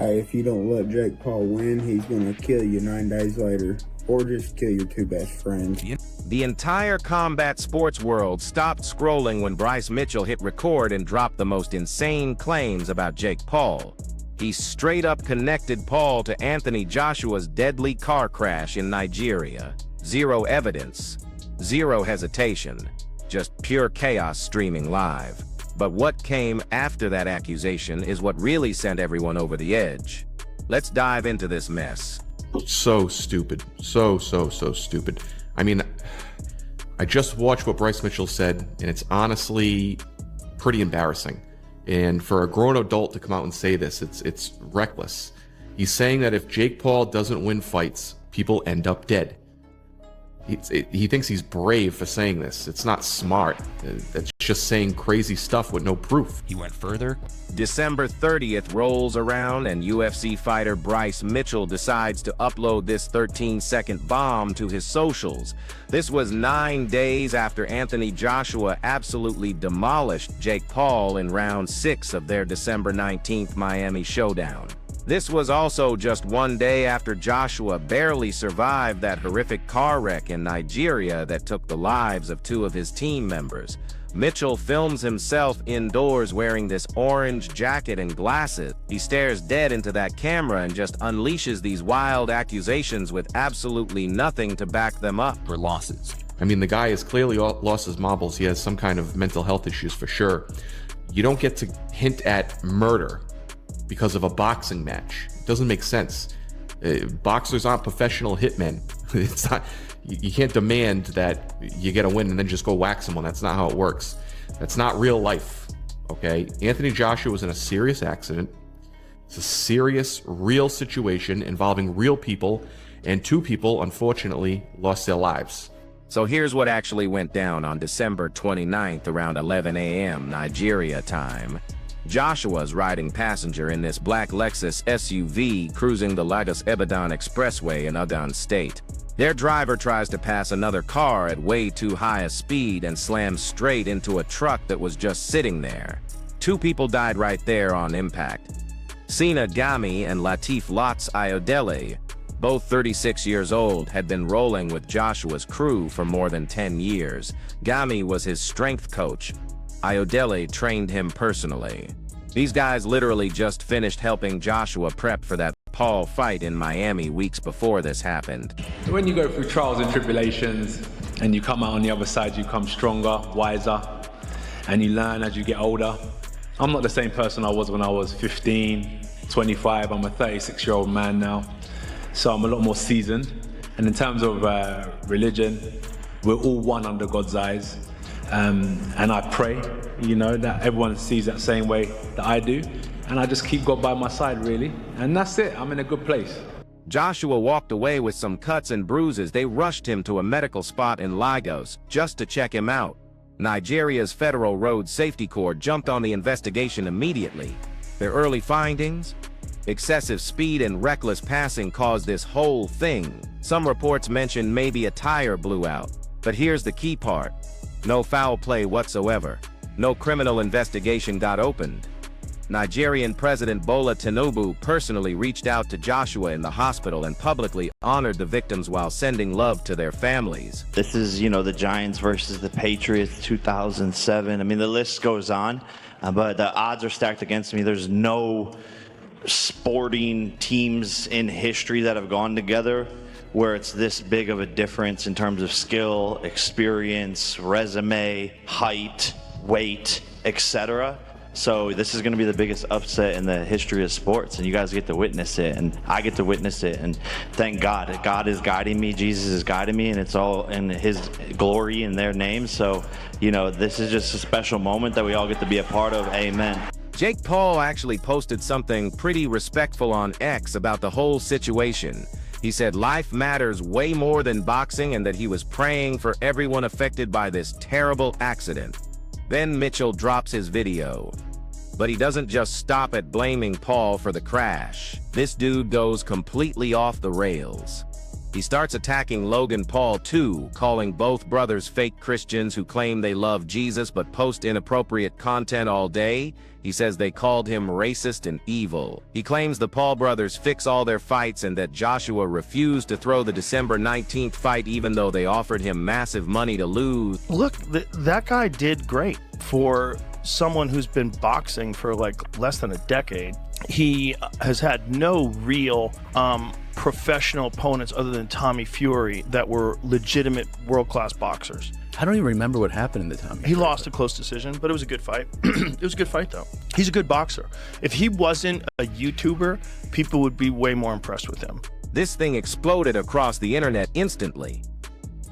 If you don't let Jake Paul win, he's gonna kill you 9 days later, or just kill your 2 best friends. The entire combat sports world stopped scrolling when Bryce Mitchell hit record and dropped the most insane claims about Jake Paul. He straight up connected Paul to Anthony Joshua's deadly car crash in Nigeria. Zero evidence, zero hesitation, just pure chaos streaming live. But what came after that accusation is what really sent everyone over the edge. Let's dive into this mess. So stupid. So stupid. I mean, I just watched what Bryce Mitchell said, and it's honestly pretty embarrassing. And for a grown adult to come out and say this, it's reckless. He's saying that if Jake Paul doesn't win fights, people end up dead. He thinks he's brave for saying this. It's not smart. That's just saying crazy stuff with no proof. He went further. December 30th rolls around and UFC fighter Bryce Mitchell decides to upload this 13-second bomb to his socials. This was 9 days after Anthony Joshua absolutely demolished Jake Paul in round 6 of their December 19th Miami Showdown. This was also just 1 day after Joshua barely survived that horrific car wreck in Nigeria that took the lives of 2 of his team members. Mitchell films himself indoors wearing this orange jacket and glasses. He stares dead into that camera and just unleashes these wild accusations with absolutely nothing to back them up. For losses. I mean, the guy has clearly lost his marbles. He has some kind of mental health issues for sure. You don't get to hint at murder because of a boxing match. It doesn't make sense. Boxers aren't professional hitmen. It's not. You can't demand that you get a win and then just go whack someone. That's not how it works. That's not real life, okay? Anthony Joshua was in a serious accident. It's a serious, real situation involving real people, and 2 people, unfortunately, lost their lives. So here's what actually went down on December 29th around 11 a.m. Nigeria time. Joshua's riding passenger in this black Lexus SUV cruising the Lagos Ibadan expressway in Ogun State. Their driver tries to pass another car at way too high a speed and slams straight into a truck that was just sitting there. 2 people died right there on impact. Sina Gami and Latif Lots Ayodele, both 36 years old, had been rolling with Joshua's crew for more than 10 years. Gami was his strength coach. Ayodele trained him personally. These guys literally just finished helping Joshua prep for that Paul fight in Miami weeks before this happened. When you go through trials and tribulations and you come out on the other side, you come stronger, wiser, and you learn as you get older. I'm not the same person I was when I was 15, 25. I'm a 36-year-old man now, so I'm a lot more seasoned. And in terms of religion, we're all one under God's eyes. And I pray, that everyone sees that same way that I do. And I just keep God by my side, really. And that's it. I'm in a good place. Joshua walked away with some cuts and bruises. They rushed him to a medical spot in Lagos just to check him out. Nigeria's Federal Road Safety Corps jumped on the investigation immediately. Their early findings? Excessive speed and reckless passing caused this whole thing. Some reports mention maybe a tire blew out. But here's the key part. No foul play whatsoever. No criminal investigation got opened. Nigerian President Bola Tinubu personally reached out to Joshua in the hospital and publicly honored the victims while sending love to their families. This is, the Giants versus the Patriots, 2007. I mean, the list goes on, but the odds are stacked against me. There's no sporting teams in history that have gone together where it's this big of a difference in terms of skill, experience, resume, height, weight, etc. So this is going to be the biggest upset in the history of sports, and you guys get to witness it, and I get to witness it, and thank God. God is guiding me, Jesus is guiding me, and it's all in His glory in their name. So, this is just a special moment that we all get to be a part of. Amen. Jake Paul actually posted something pretty respectful on X about the whole situation. He said life matters way more than boxing and that he was praying for everyone affected by this terrible accident. Then Mitchell drops his video. But he doesn't just stop at blaming Paul for the crash. This dude goes completely off the rails. He starts attacking Logan Paul too, calling both brothers fake Christians who claim they love Jesus but post inappropriate content all day. He says they called him racist and evil. He claims the Paul brothers fix all their fights and that Joshua refused to throw the December 19th fight even though they offered him massive money to lose. Look, that guy did great for someone who's been boxing for like less than a decade. He has had no real professional opponents other than Tommy Fury that were legitimate world-class boxers. I don't even remember what happened in the Tommy. He lost a close decision, but it was a good fight. It was a good fight, though. He's a good boxer. If he wasn't a YouTuber, people would be way more impressed with him. This thing exploded across the internet instantly.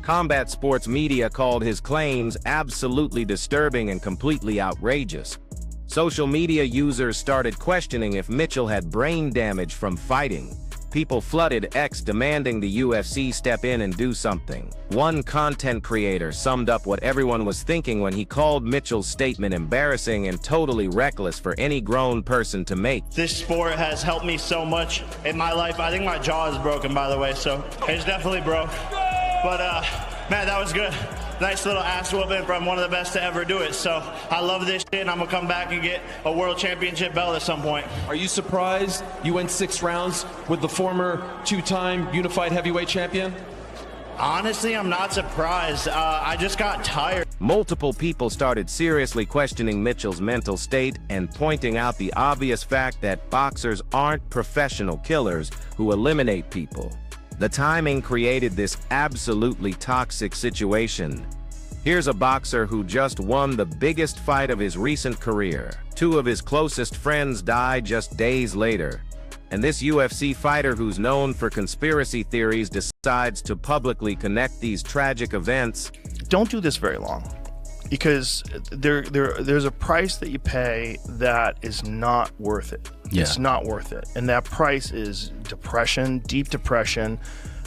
Combat sports media called his claims absolutely disturbing and completely outrageous. Social media users started questioning if Mitchell had brain damage from fighting. People flooded X demanding the UFC step in and do something. One content creator summed up what everyone was thinking when he called Mitchell's statement embarrassing and totally reckless for any grown person to make. This sport has helped me so much in my life. I think my jaw is broken, by the way, so it's definitely broke. But, man, that was good. Nice little ass whooping from one of the best to ever do it. So I love this shit, and I'm gonna come back and get a world championship belt at some point. Are you surprised you went 6 rounds with the former 2-time unified heavyweight champion? Honestly, I'm not surprised. I just got tired. Multiple people started seriously questioning Mitchell's mental state and pointing out the obvious fact that boxers aren't professional killers who eliminate people. The timing created this absolutely toxic situation. Here's a boxer who just won the biggest fight of his recent career. 2 of his closest friends died just days later. And this UFC fighter who's known for conspiracy theories decides to publicly connect these tragic events. Don't do this very long, because there's a price that you pay that is not worth it. Yeah. It's not worth it. And that price is depression, deep depression,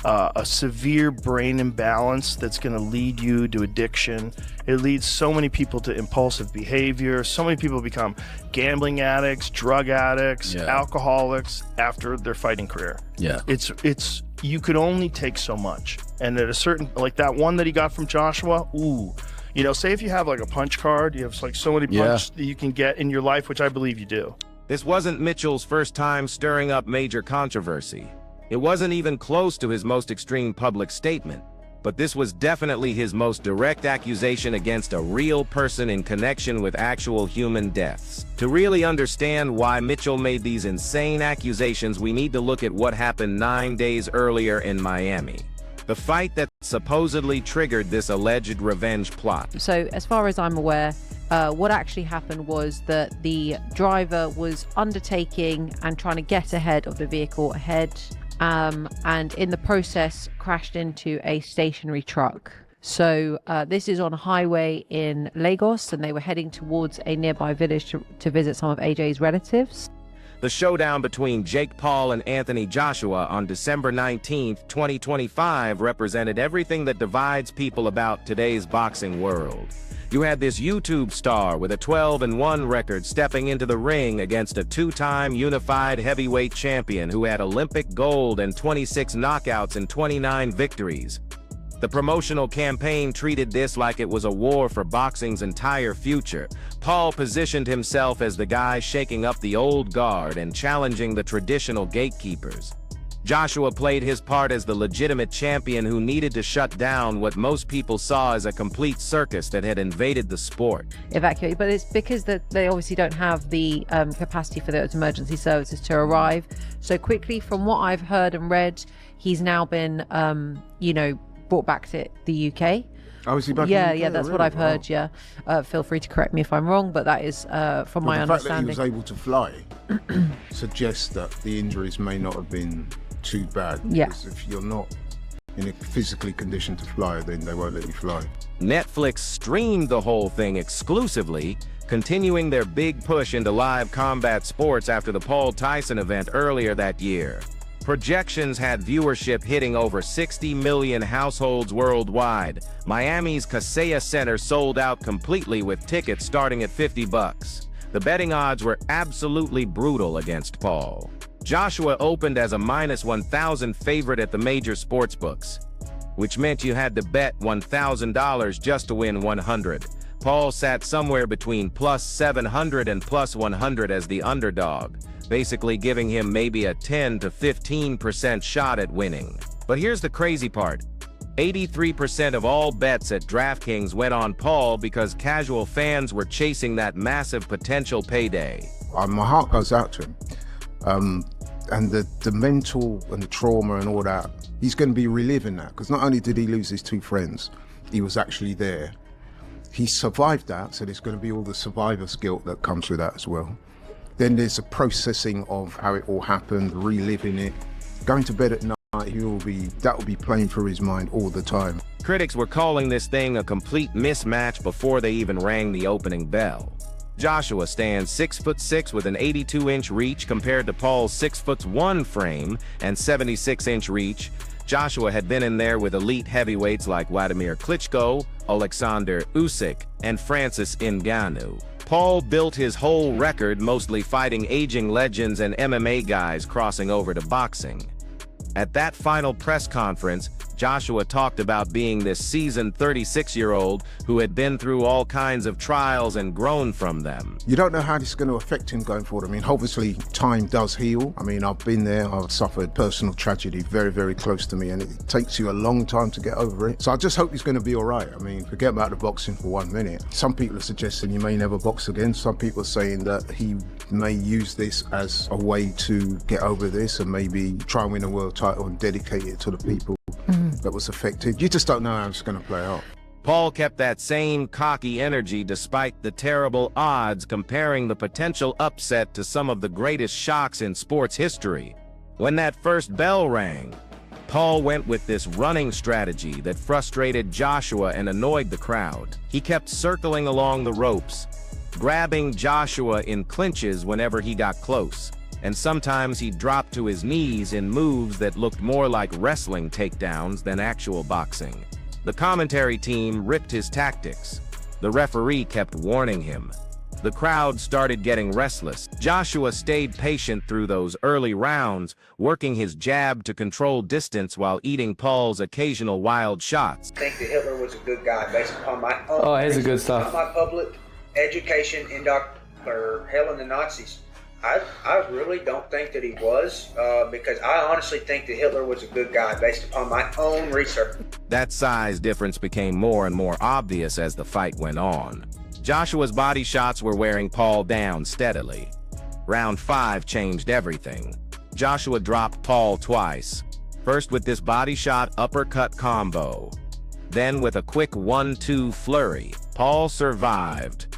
a severe brain imbalance that's going to lead you to addiction. It leads so many people to impulsive behavior. So many people become gambling addicts, drug addicts, alcoholics after their fighting career. Yeah. It's you could only take so much. And at a certain, like that one that he got from Joshua, ooh. You know, say if you have like a punch card, you have like so many punches that you can get in your life, which I believe you do. This wasn't Mitchell's first time stirring up major controversy. It wasn't even close to his most extreme public statement, but this was definitely his most direct accusation against a real person in connection with actual human deaths. To really understand why Mitchell made these insane accusations, we need to look at what happened 9 days earlier in Miami. The fight that supposedly triggered this alleged revenge plot. So as far as I'm aware, what actually happened was that the driver was undertaking and trying to get ahead of the vehicle ahead, and in the process crashed into a stationary truck. So this is on a highway in Lagos, and they were heading towards a nearby village to visit some of AJ's relatives. The showdown between Jake Paul and Anthony Joshua on December 19, 2025 represented everything that divides people about today's boxing world. You had this YouTube star with a 12-1 record stepping into the ring against a 2-time unified heavyweight champion who had Olympic gold and 26 knockouts and 29 victories. The promotional campaign treated this like it was a war for boxing's entire future. Paul positioned himself as the guy shaking up the old guard and challenging the traditional gatekeepers. Joshua played his part as the legitimate champion who needed to shut down what most people saw as a complete circus that had invaded the sport. Evacuate, but it's because they obviously don't have the capacity for those emergency services to arrive so quickly. From what I've heard and read, he's now been, brought back to the UK. Oh, is he back? Yeah, in the UK, that's really? what I've heard. Yeah, feel free to correct me if I'm wrong, but that is from my understanding. The fact that he was able to fly suggests that the injuries may not have been too bad. Yeah. Because if you're not in a physically conditioned to fly, then they won't let you fly. Netflix streamed the whole thing exclusively, continuing their big push into live combat sports after the Paul Tyson event earlier that year. Projections had viewership hitting over 60 million households worldwide. Miami's Kaseya Center sold out completely with tickets starting at $50. The betting odds were absolutely brutal against Paul. Joshua opened as a -1,000 favorite at the major sports books, which meant you had to bet $1,000 just to win 100. Paul sat somewhere between +700 and +100 as the underdog, basically giving him maybe a 10 to 15% shot at winning. But here's the crazy part. 83% of all bets at DraftKings went on Paul because casual fans were chasing that massive potential payday. My heart goes out to him. And the mental and the trauma and all that, he's going to be reliving that, because not only did he lose his 2 friends, he was actually there. He survived that, so there's going to be all the survivor's guilt that comes with that as well. Then there's a processing of how it all happened, reliving it, going to bed at night. That will be playing through his mind all the time. Critics were calling this thing a complete mismatch before they even rang the opening bell. Joshua stands 6'6" with an 82-inch reach compared to Paul's 6'1" frame and 76-inch reach. Joshua had been in there with elite heavyweights like Wladimir Klitschko, Alexander Usyk, and Francis Ngannou. Paul built his whole record mostly fighting aging legends and MMA guys crossing over to boxing. At that final press conference, Joshua talked about being this seasoned 36-year-old who had been through all kinds of trials and grown from them. You don't know how this is going to affect him going forward. I mean, obviously, time does heal. I mean, I've been there. I've suffered personal tragedy very, very close to me, and it takes you a long time to get over it. So I just hope he's going to be all right. I mean, forget about the boxing for 1 minute. Some people are suggesting he may never box again. Some people are saying that he may use this as a way to get over this and maybe try and win a world title and dedicate it to the people that was affected. You just don't know how it's going to play out. Paul kept that same cocky energy despite the terrible odds, comparing the potential upset to some of the greatest shocks in sports history. When that first bell rang, Paul went with this running strategy that frustrated Joshua and annoyed the crowd. He kept circling along the ropes, grabbing Joshua in clinches whenever he got close, and sometimes he dropped to his knees in moves that looked more like wrestling takedowns than actual boxing. The commentary team ripped his tactics. The referee kept warning him. The crowd started getting restless. Joshua stayed patient through those early rounds, working his jab to control distance while eating Paul's occasional wild shots. I think that Hitler was a good guy based upon my own here's the good stuff. my public education in hell in the Nazis. I really don't think that he was, because I honestly think that Hitler was a good guy based upon my own research. That size difference became more and more obvious as the fight went on. Joshua's body shots were wearing Paul down steadily. Round 5 changed everything. Joshua dropped Paul twice, first with this body shot uppercut combo, then with a quick 1-2 flurry. Paul survived,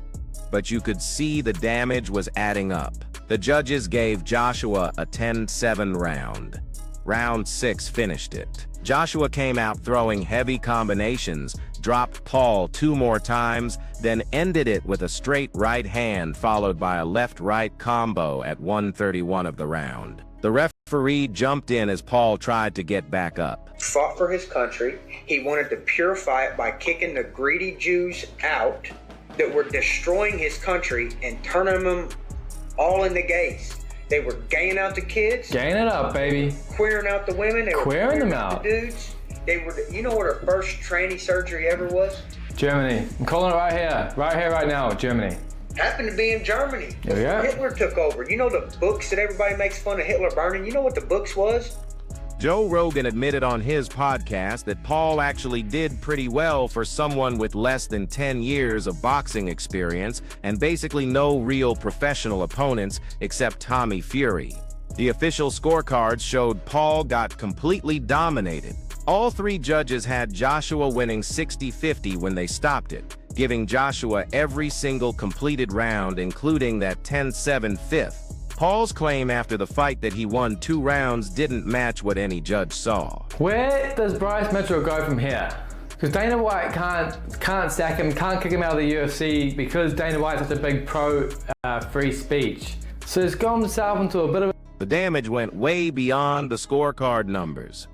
but you could see the damage was adding up. The judges gave Joshua a 10-7 round. Round 6 finished it. Joshua came out throwing heavy combinations, dropped Paul 2 more times, then ended it with a straight right hand followed by a left-right combo at 1:31 of the round. The referee jumped in as Paul tried to get back up. Fought for his country. He wanted to purify it by kicking the greedy Jews out that were destroying his country and turning them all into gays. They were gaying out the kids. Gaying it up, baby. Queering out the women. They were queering them out. The dudes. They were. You know what her first tranny surgery ever was? Germany. I'm calling it right here, right now, Germany. Happened to be in Germany. Oh, yeah. Hitler took over. You know the books that everybody makes fun of Hitler burning? You know what the books was? Joe Rogan admitted on his podcast that Paul actually did pretty well for someone with less than 10 years of boxing experience and basically no real professional opponents except Tommy Fury. The official scorecards showed Paul got completely dominated. All 3 judges had Joshua winning 60-50 when they stopped it, giving Joshua every single completed round, including that 10-7 fifth. Paul's claim after the fight that he won 2 rounds didn't match what any judge saw. Where does Bryce Mitchell go from here? Because Dana White can't sack him, can't kick him out of the UFC because Dana White's such a big pro free speech. So it's gone himself into a bit of The damage went way beyond the scorecard numbers.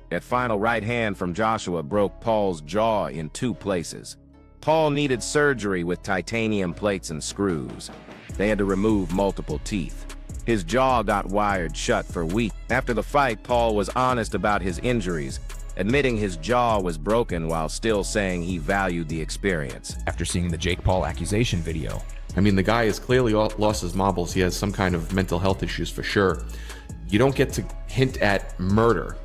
That final right hand from Joshua broke Paul's jaw in 2 places. Paul needed surgery with titanium plates and screws. They had to remove multiple teeth. His jaw got wired shut for weeks. After the fight, Paul was honest about his injuries, admitting his jaw was broken while still saying he valued the experience. After seeing the Jake Paul accusation video, I mean, the guy has clearly lost his marbles. He has some kind of mental health issues for sure. You don't get to hint at murder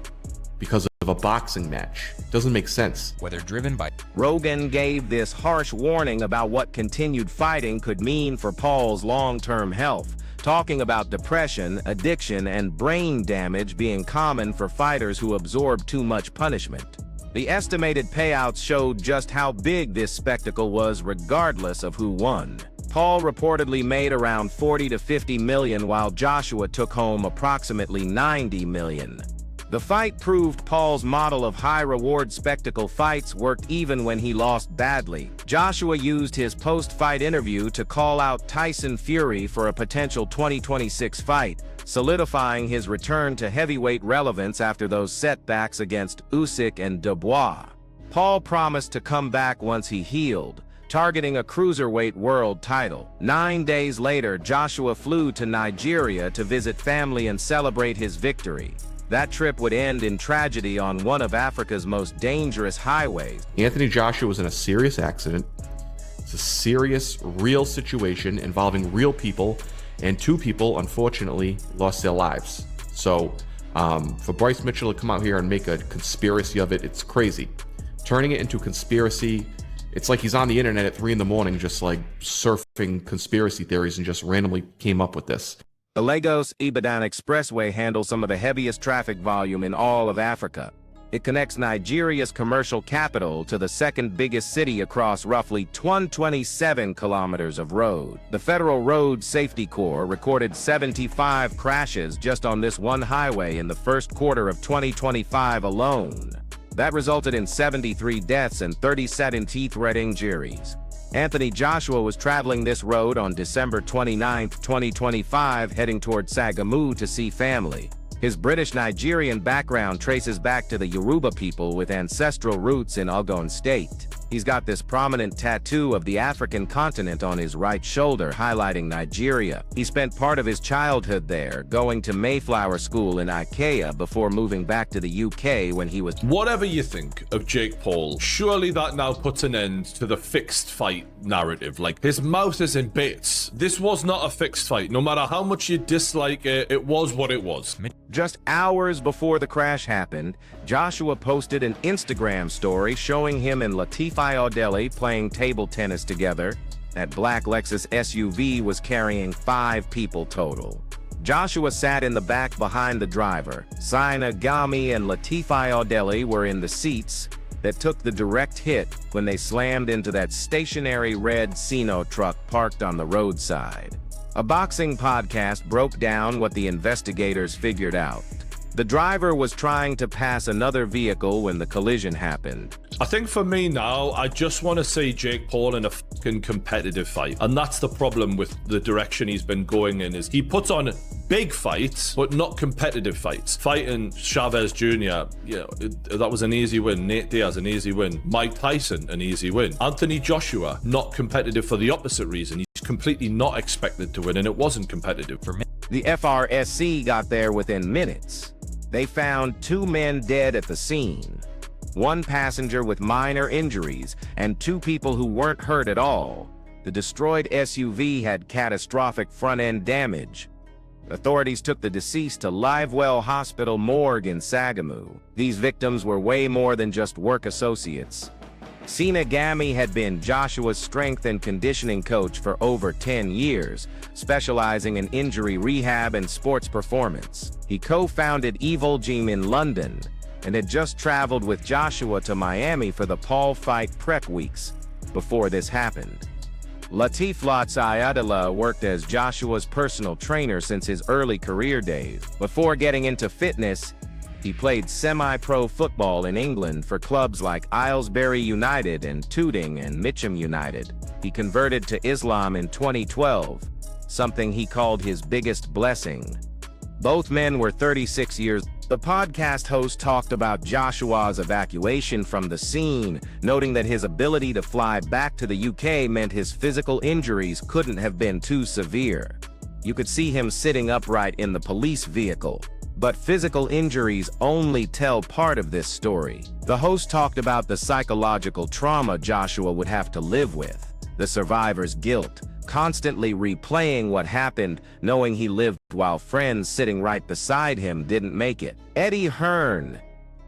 because of a boxing match. It doesn't make sense. whether driven by Rogan gave this harsh warning about what continued fighting could mean for Paul's long-term health, talking about depression, addiction, and brain damage being common for fighters who absorb too much punishment. The estimated payouts showed just how big this spectacle was regardless of who won. Paul reportedly made around 40 to 50 million, while Joshua took home approximately 90 million. The fight proved Paul's model of high-reward spectacle fights worked even when he lost badly. Joshua used his post-fight interview to call out Tyson Fury for a potential 2026 fight, solidifying his return to heavyweight relevance after those setbacks against Usyk and Dubois. Paul promised to come back once he healed, targeting a cruiserweight world title. 9 days later, Joshua flew to Nigeria to visit family and celebrate his victory. That trip would end in tragedy on one of Africa's most dangerous highways. Anthony Joshua was in a serious accident. It's a serious, real situation involving real people, and 2 people, unfortunately, lost their lives. So, for Bryce Mitchell to come out here and make a conspiracy of it, it's crazy. Turning it into a conspiracy, it's like he's on the internet at 3 in the morning just like surfing conspiracy theories and just randomly came up with this. The Lagos-Ibadan expressway handles some of the heaviest traffic volume in all of Africa. It connects Nigeria's commercial capital to the second biggest city across roughly 127 kilometers of road. The Federal Road Safety Corps recorded 75 crashes just on this one highway in the first quarter of 2025 alone. That resulted in 73 deaths and 37 teeth-red injuries. Anthony Joshua was traveling this road on December 29, 2025, heading toward Sagamu to see family. His British-Nigerian background traces back to the Yoruba people with ancestral roots in Ogun State. He's got this prominent tattoo of the African continent on his right shoulder, highlighting Nigeria. He spent part of his childhood there, going to Mayflower School in Ikea before moving back to the UK when he was... Whatever you think of Jake Paul, surely that now puts an end to the fixed fight narrative. Like, his mouth is in bits. This was not a fixed fight. No matter how much you dislike it, it was what it was. Just hours before the crash happened, Joshua posted an Instagram story showing him and Latif Ayodele playing table tennis together. That black Lexus SUV was carrying 5 people total. Joshua sat in the back behind the driver. Saina Gami and Latif Ayodele were in the seats that took the direct hit when they slammed into that stationary red Sino truck parked on the roadside. A boxing podcast broke down what the investigators figured out. The driver was trying to pass another vehicle when the collision happened. I think for me now, I just want to see Jake Paul in a fucking competitive fight. And that's the problem with the direction he's been going in, is he puts on big fights, but not competitive fights. Fighting Chavez Jr., that was an easy win. Nate Diaz, an easy win. Mike Tyson, an easy win. Anthony Joshua, not competitive for the opposite reason. He's completely not expected to win, and it wasn't competitive for me. The FRSC got there within minutes. They found 2 men dead at the scene, 1 passenger with minor injuries, and 2 people who weren't hurt at all. The destroyed SUV had catastrophic front-end damage. Authorities took the deceased to Livewell Hospital morgue in Sagamu. These victims were way more than just work associates. Sina Gami had been Joshua's strength and conditioning coach for over 10 years, specializing in injury rehab and sports performance. He co-founded Evil Gym in London and had just traveled with Joshua to Miami for the Paul fight prep weeks before this happened. Latif Ayodele worked as Joshua's personal trainer since his early career days. Before getting into fitness, he played semi-pro football in England for clubs like Aylesbury United and Tooting and Mitcham United. He converted to Islam in 2012, something he called his biggest blessing. Both men were 36 years. The podcast host talked about Joshua's evacuation from the scene, noting that his ability to fly back to the UK meant his physical injuries couldn't have been too severe. You could see him sitting upright in the police vehicle. But physical injuries only tell part of this story. The host talked about the psychological trauma Joshua would have to live with, the survivor's guilt, constantly replaying what happened, knowing he lived while friends sitting right beside him didn't make it. Eddie Hearn,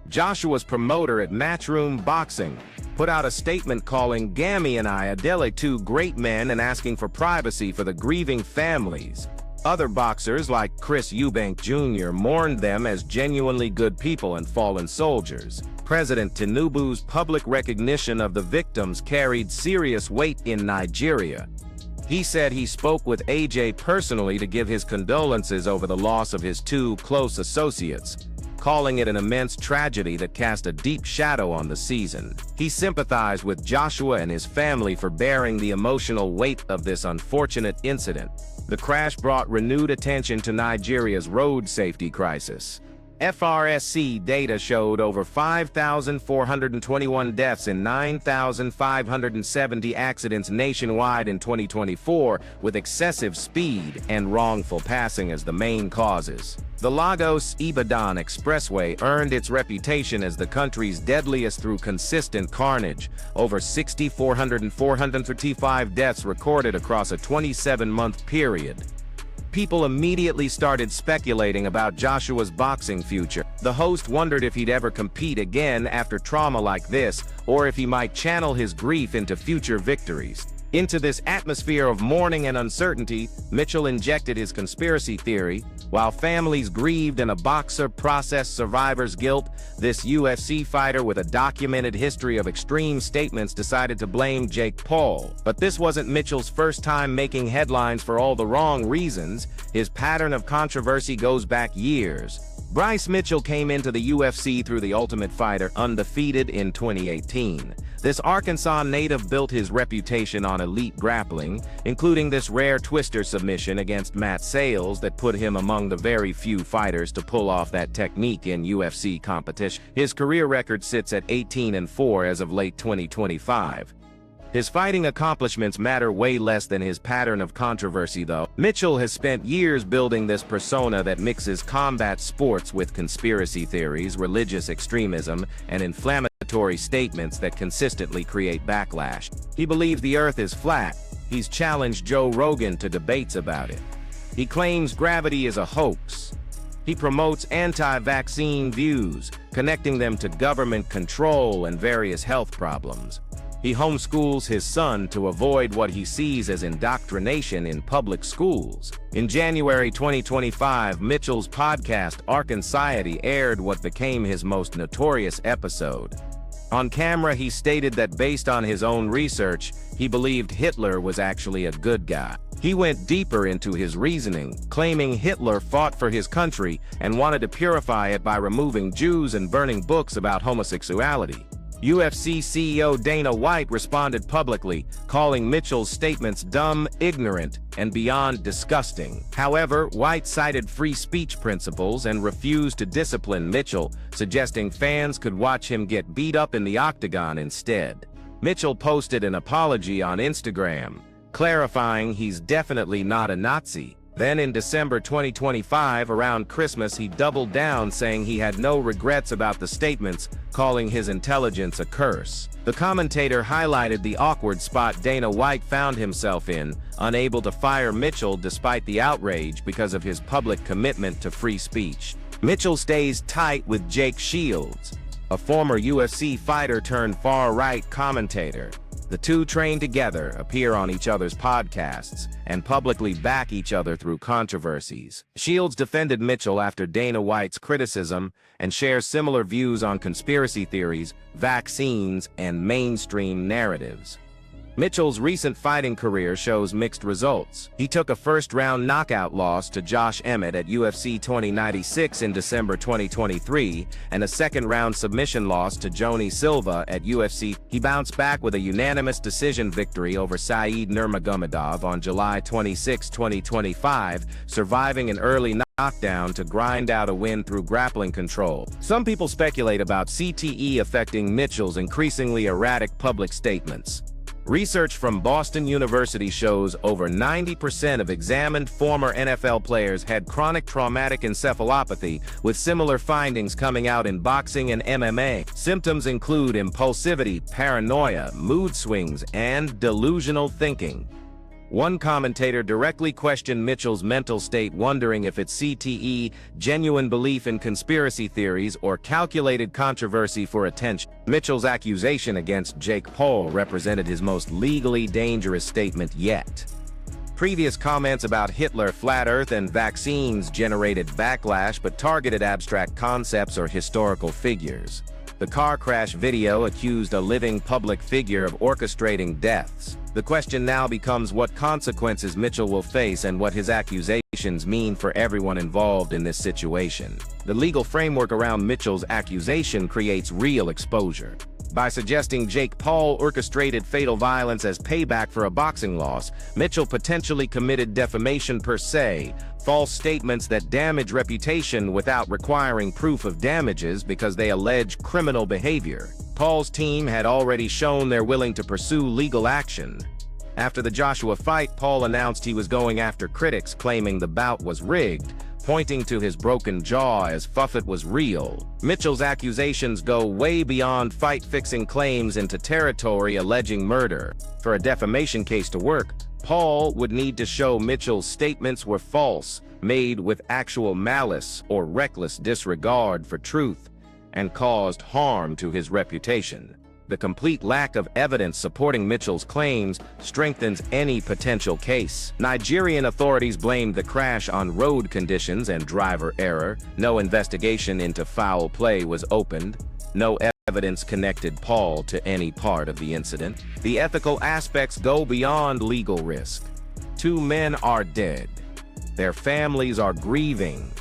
Joshua's promoter at Matchroom Boxing, put out a statement calling Gammy and Ayodele two great men and asking for privacy for the grieving families. Other boxers like Chris Eubank Jr. mourned them as genuinely good people and fallen soldiers. President Tinubu's public recognition of the victims carried serious weight in Nigeria. He said he spoke with AJ personally to give his condolences over the loss of his two close associates, calling it an immense tragedy that cast a deep shadow on the season. He sympathized with Joshua and his family for bearing the emotional weight of this unfortunate incident. The crash brought renewed attention to Nigeria's road safety crisis. FRSC data showed over 5,421 deaths and 9,570 accidents nationwide in 2024, with excessive speed and wrongful passing as the main causes. The Lagos-Ibadan expressway earned its reputation as the country's deadliest through consistent carnage. Over 6,435 deaths recorded across a 27-month period. People immediately started speculating about Joshua's boxing future. The host wondered if he'd ever compete again after trauma like this, or if he might channel his grief into future victories. Into this atmosphere of mourning and uncertainty, Mitchell injected his conspiracy theory. While families grieved and a boxer processed survivor's guilt, this UFC fighter with a documented history of extreme statements decided to blame Jake Paul. But this wasn't Mitchell's first time making headlines for all the wrong reasons. His pattern of controversy goes back years. Bryce Mitchell came into the UFC through The Ultimate Fighter undefeated in 2018. This Arkansas native built his reputation on elite grappling, including this rare twister submission against Matt Sales that put him among the very few fighters to pull off that technique in UFC competition. His career record sits at 18-4 as of late 2025. His fighting accomplishments matter way less than his pattern of controversy, though. Mitchell has spent years building this persona that mixes combat sports with conspiracy theories, religious extremism, and inflammatory statements that consistently create backlash. He believes the Earth is flat. He's challenged Joe Rogan to debates about it. He claims gravity is a hoax. He promotes anti-vaccine views, connecting them to government control and various health problems. He homeschools his son to avoid what he sees as indoctrination in public schools. In January 2025, Mitchell's podcast, Arkansas, aired what became his most notorious episode. On camera, he stated that based on his own research, he believed Hitler was actually a good guy. He went deeper into his reasoning, claiming Hitler fought for his country and wanted to purify it by removing Jews and burning books about homosexuality. UFC CEO Dana White responded publicly, calling Mitchell's statements dumb, ignorant, and beyond disgusting. However, White cited free speech principles and refused to discipline Mitchell, suggesting fans could watch him get beat up in the octagon instead. Mitchell posted an apology on Instagram, clarifying he's definitely not a Nazi. Then in December 2025, around Christmas, he doubled down, saying he had no regrets about the statements, calling his intelligence a curse. The commentator highlighted the awkward spot Dana White found himself in, unable to fire Mitchell despite the outrage because of his public commitment to free speech. Mitchell stays tight with Jake Shields, a former UFC fighter turned far-right commentator. The two train together, appear on each other's podcasts, and publicly back each other through controversies. Shields defended Mitchell after Dana White's criticism and shares similar views on conspiracy theories, vaccines, and mainstream narratives. Mitchell's recent fighting career shows mixed results. He took a first-round knockout loss to Josh Emmett at UFC 296 in December 2023, and a second-round submission loss to Joni Silva at UFC. He bounced back with a unanimous decision victory over Saeed Nurmagomedov on July 26, 2025, surviving an early knockdown to grind out a win through grappling control. Some people speculate about CTE affecting Mitchell's increasingly erratic public statements. Research from Boston University shows over 90% of examined former NFL players had chronic traumatic encephalopathy, with similar findings coming out in boxing and MMA. Symptoms include impulsivity, paranoia, mood swings, and delusional thinking. One commentator directly questioned Mitchell's mental state, wondering if it's CTE, genuine belief in conspiracy theories, or calculated controversy for attention. Mitchell's accusation against Jake Paul represented his most legally dangerous statement yet. Previous comments about Hitler, flat Earth, and vaccines generated backlash but targeted abstract concepts or historical figures. The car crash video accused a living public figure of orchestrating deaths. The question now becomes what consequences Mitchell will face and what his accusations mean for everyone involved in this situation. The legal framework around Mitchell's accusation creates real exposure. By suggesting Jake Paul orchestrated fatal violence as payback for a boxing loss, Mitchell potentially committed defamation per se, false statements that damage reputation without requiring proof of damages because they allege criminal behavior. Paul's team had already shown they're willing to pursue legal action. After the Joshua fight, Paul announced he was going after critics, claiming the bout was rigged, pointing to his broken jaw as if it was real. Mitchell's accusations go way beyond fight-fixing claims into territory alleging murder. For a defamation case to work, Paul would need to show Mitchell's statements were false, made with actual malice or reckless disregard for truth, and caused harm to his reputation. The complete lack of evidence supporting Mitchell's claims strengthens any potential case. Nigerian authorities blamed the crash on road conditions and driver error. No investigation into foul play was opened. No evidence connected Paul to any part of the incident. The ethical aspects go beyond legal risk. 2 men are dead. Their families are grieving.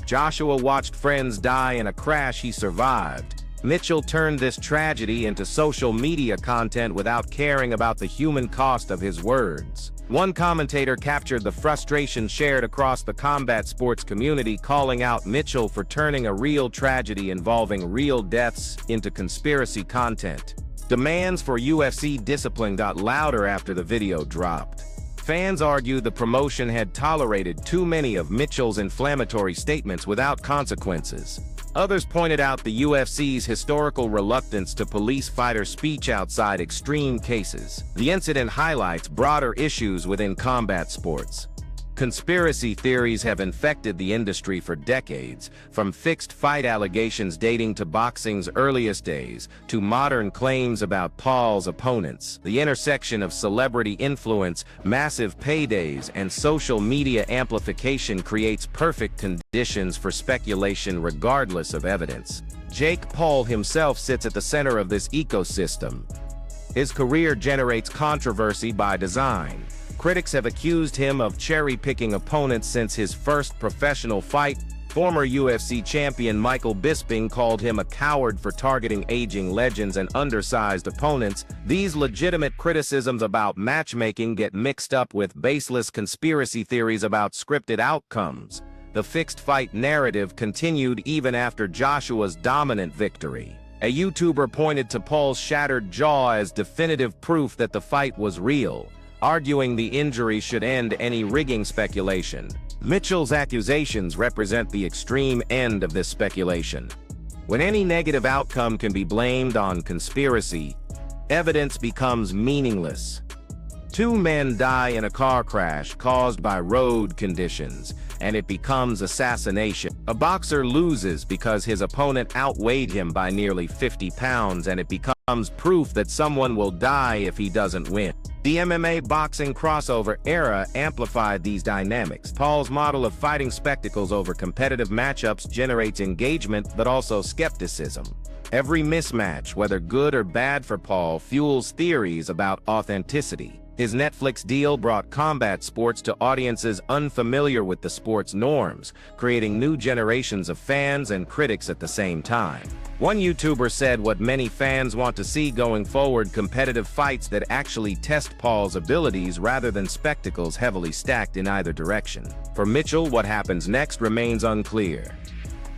Joshua watched friends die in a crash he survived. Mitchell turned this tragedy into social media content without caring about the human cost of his words. One commentator captured the frustration shared across the combat sports community, calling out Mitchell for turning a real tragedy involving real deaths into conspiracy content. Demands for UFC discipline got louder after the video dropped. Fans argued the promotion had tolerated too many of Mitchell's inflammatory statements without consequences. Others pointed out the UFC's historical reluctance to police fighter speech outside extreme cases. The incident highlights broader issues within combat sports. Conspiracy theories have infected the industry for decades, from fixed fight allegations dating to boxing's earliest days, to modern claims about Paul's opponents. The intersection of celebrity influence, massive paydays, and social media amplification creates perfect conditions for speculation regardless of evidence. Jake Paul himself sits at the center of this ecosystem. His career generates controversy by design. Critics have accused him of cherry-picking opponents since his first professional fight. Former UFC champion Michael Bisping called him a coward for targeting aging legends and undersized opponents. These legitimate criticisms about matchmaking get mixed up with baseless conspiracy theories about scripted outcomes. The fixed fight narrative continued even after Joshua's dominant victory. A YouTuber pointed to Paul's shattered jaw as definitive proof that the fight was real, arguing the injury should end any rigging speculation. Mitchell's accusations represent the extreme end of this speculation. When any negative outcome can be blamed on conspiracy, evidence becomes meaningless. 2 men die in a car crash caused by road conditions, and it becomes assassination. A boxer loses because his opponent outweighed him by nearly 50 pounds, and it becomes proof that someone will die if he doesn't win. The MMA boxing crossover era amplified these dynamics. Paul's model of fighting spectacles over competitive matchups generates engagement but also skepticism. Every mismatch, whether good or bad for Paul, fuels theories about authenticity. His Netflix deal brought combat sports to audiences unfamiliar with the sport's norms, creating new generations of fans and critics at the same time. One YouTuber said what many fans want to see going forward: competitive fights that actually test Paul's abilities rather than spectacles heavily stacked in either direction. For Mitchell, what happens next remains unclear.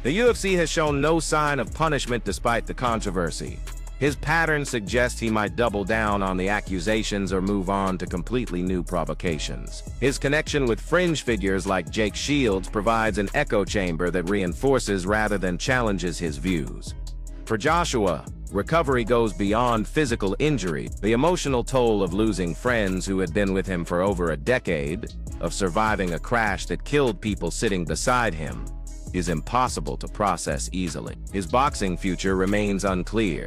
The UFC has shown no sign of punishment despite the controversy. His pattern suggests he might double down on the accusations or move on to completely new provocations. His connection with fringe figures like Jake Shields provides an echo chamber that reinforces rather than challenges his views. For Joshua, recovery goes beyond physical injury. The emotional toll of losing friends who had been with him for over a decade, of surviving a crash that killed people sitting beside him, is impossible to process easily. His boxing future remains unclear,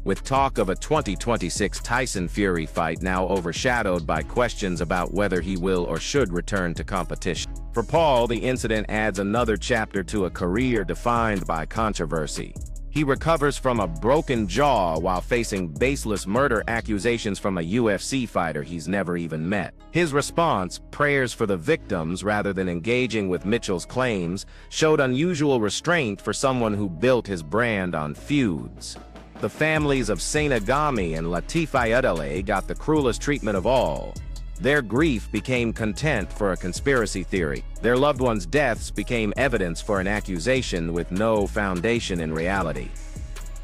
with talk of a 2026 Tyson-Fury fight now overshadowed by questions about whether he will or should return to competition. For Paul, the incident adds another chapter to a career defined by controversy. He recovers from a broken jaw while facing baseless murder accusations from a UFC fighter he's never even met. His response, prayers for the victims rather than engaging with Mitchell's claims, showed unusual restraint for someone who built his brand on feuds. The families of Senagami and Latifi Adele got the cruelest treatment of all. Their grief became content for a conspiracy theory. Their loved ones' deaths became evidence for an accusation with no foundation in reality.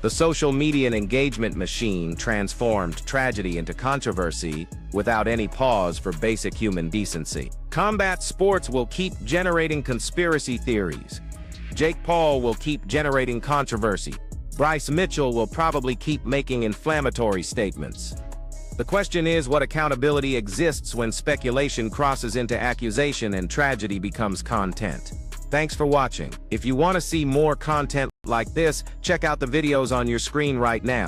The social media and engagement machine transformed tragedy into controversy without any pause for basic human decency. Combat sports will keep generating conspiracy theories. Jake Paul will keep generating controversy. Bryce Mitchell will probably keep making inflammatory statements. The question is, what accountability exists when speculation crosses into accusation and tragedy becomes content? Thanks for watching. If you want to see more content like this, check out the videos on your screen right now.